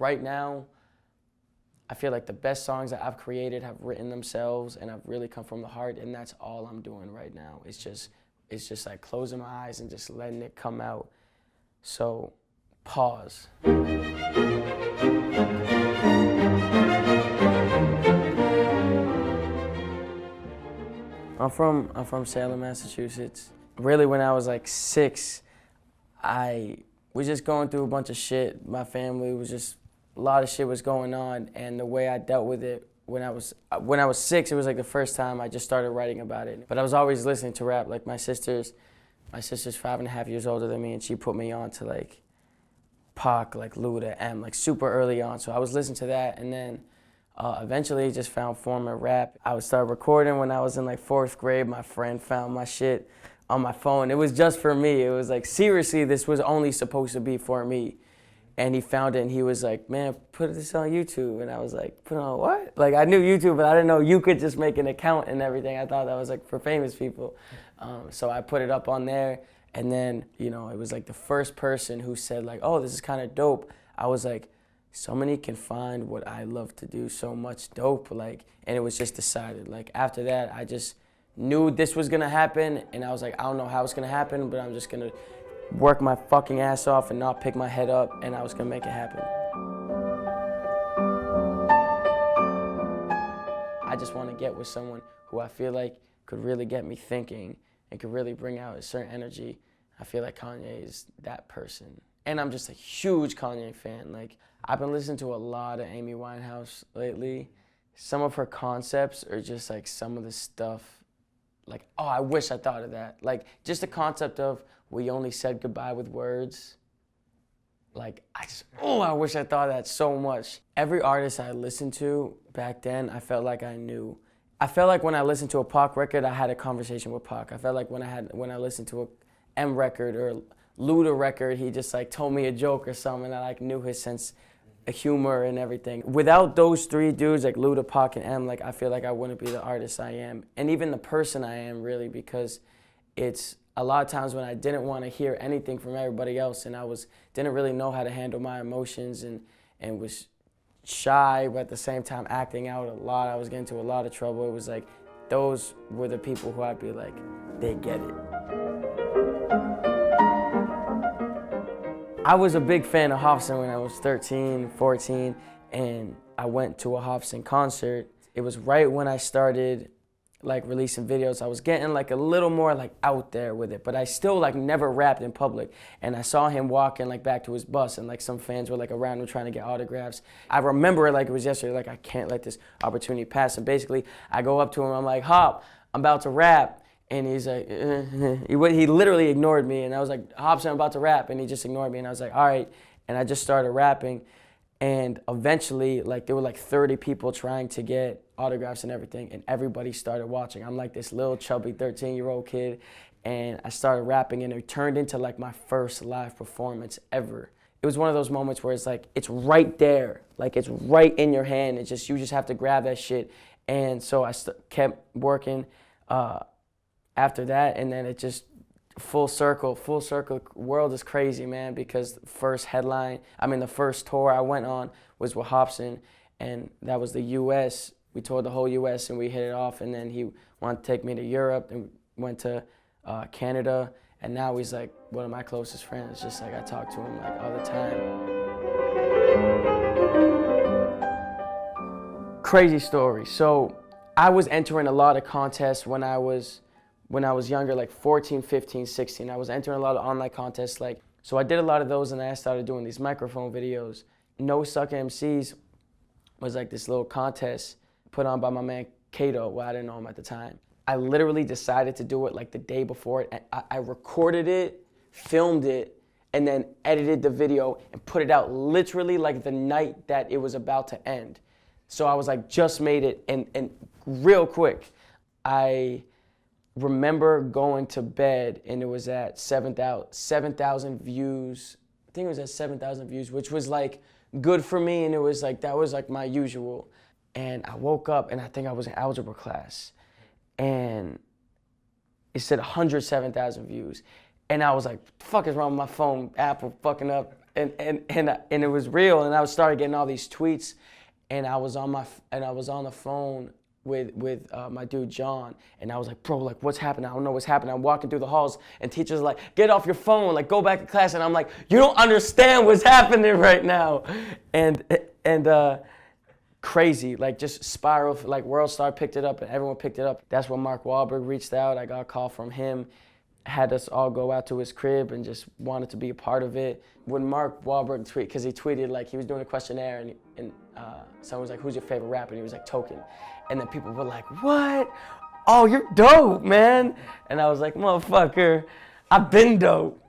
right now, I feel like the best songs that I've created have written themselves and have really come from the heart, and that's all I'm doing right now. It's just like closing my eyes and just letting it come out. So, pause. I'm from Salem, Massachusetts. Really, when I was like 6, I was just going through a bunch of shit. My family was just, a lot of shit was going on, and the way I dealt with it when I was 6, it was like the first time I just started writing about it. But I was always listening to rap. Like my sister's 5.5 years older than me, and she put me on to like Pac, like Luda, M, like super early on. So I was listening to that, and then eventually just found form of rap. I would start recording when I was in like 4th grade. My friend found my shit on my phone. It was just for me. It was like, seriously, this was only supposed to be for me. And he found it and he was like, man, put this on YouTube. And I was like, put it on what? Like I knew YouTube, but I didn't know you could just make an account and everything. I thought that was like for famous people. So I put it up on there, and then, you know, it was like the first person who said like, oh, this is kind of dope. I was like, somebody can find what I love to do so much dope, like, and it was just decided. Like after that, I just knew this was gonna happen, and I was like, I don't know how it's gonna happen, but I'm just gonna work my fucking ass off and not pick my head up, and I was gonna make it happen. I just want to get with someone who I feel like could really get me thinking and could really bring out a certain energy. I feel like Kanye is that person. And I'm just a huge Kanye fan. Like, I've been listening to a lot of Amy Winehouse lately. Some of her concepts are just like some of the stuff, like, oh, I wish I thought of that. Like, just the concept of we only said goodbye with words. Like, I wish I thought of that so much. Every artist I listened to back then, I felt like I knew. I felt like when I listened to a Pac record, I had a conversation with Pac. I felt like when I listened to a M record or Luda record, he just like told me a joke or something, and I like knew his sense of humor and everything. Without those 3 dudes, like Luda, Pac, and M, like I feel like I wouldn't be the artist I am, and even the person I am, really, because it's a lot of times when I didn't want to hear anything from everybody else, and didn't really know how to handle my emotions, and was shy, but at the same time acting out a lot. I was getting into a lot of trouble. It was like, those were the people who I'd be like, they get it. I was a big fan of Hopsin when I was 13, 14, and I went to a Hopsin concert. It was right when I started like releasing videos. I was getting like a little more like out there with it, but I still like never rapped in public. And I saw him walking like back to his bus, and like some fans were like around him trying to get autographs. I remember it like it was yesterday, like I can't let this opportunity pass. And basically I go up to him, I'm like, Hop, I'm about to rap. And he's like, he literally ignored me. And I was like, Hopsin, I'm about to rap. And he just ignored me. And I was like, all right. And I just started rapping. And eventually, like, there were like 30 people trying to get autographs and everything. And everybody started watching. I'm like this little chubby 13-year-old kid. And I started rapping, and it turned into like my first live performance ever. It was one of those moments where it's like, it's right there. Like, it's right in your hand. It's just, you just have to grab that shit. And so I kept working after that, and then it just full circle. World is crazy, man, because the first tour I went on was with Hopsin, and that was the US. We toured the whole US and we hit it off, and then he wanted to take me to Europe, and went to Canada, and now he's like one of my closest friends. Just like I talk to him like all the time. Crazy story. So I was entering a lot of contests when I was younger, like 14, 15, 16. I was entering a lot of online contests. So I did a lot of those, and then I started doing these microphone videos. No Sucka MCs was like this little contest put on by my man Kato. Well, I didn't know him at the time. I literally decided to do it like the day before it. And I recorded it, filmed it, and then edited the video and put it out literally like the night that it was about to end. So I was like, just made it, and real quick. I remember going to bed, and it was at 7,000 views. I think it was at 7,000 views, which was like good for me, and it was like, that was like my usual. And I woke up, and I think I was in algebra class, and it said 107,000 views. And I was like, the fuck is wrong with my phone? Apple fucking up. and it was real. And I started getting all these tweets, and I was on the phone with my dude John, and I was like, bro, like, what's happening? I don't know what's happening. I'm walking through the halls, and teachers are like, get off your phone, like, go back to class. And I'm like, you don't understand what's happening right now. And crazy, like, just spiral, like, World Star picked it up, and everyone picked it up. That's when Mark Wahlberg reached out. I got a call from him, had us all go out to his crib and just wanted to be a part of it. When Mark Wahlberg tweeted, because he tweeted, like, he was doing a questionnaire, and someone was like, who's your favorite rapper? And he was like, Token. And then people were like, what? Oh, you're dope, man. And I was like, motherfucker, I've been dope.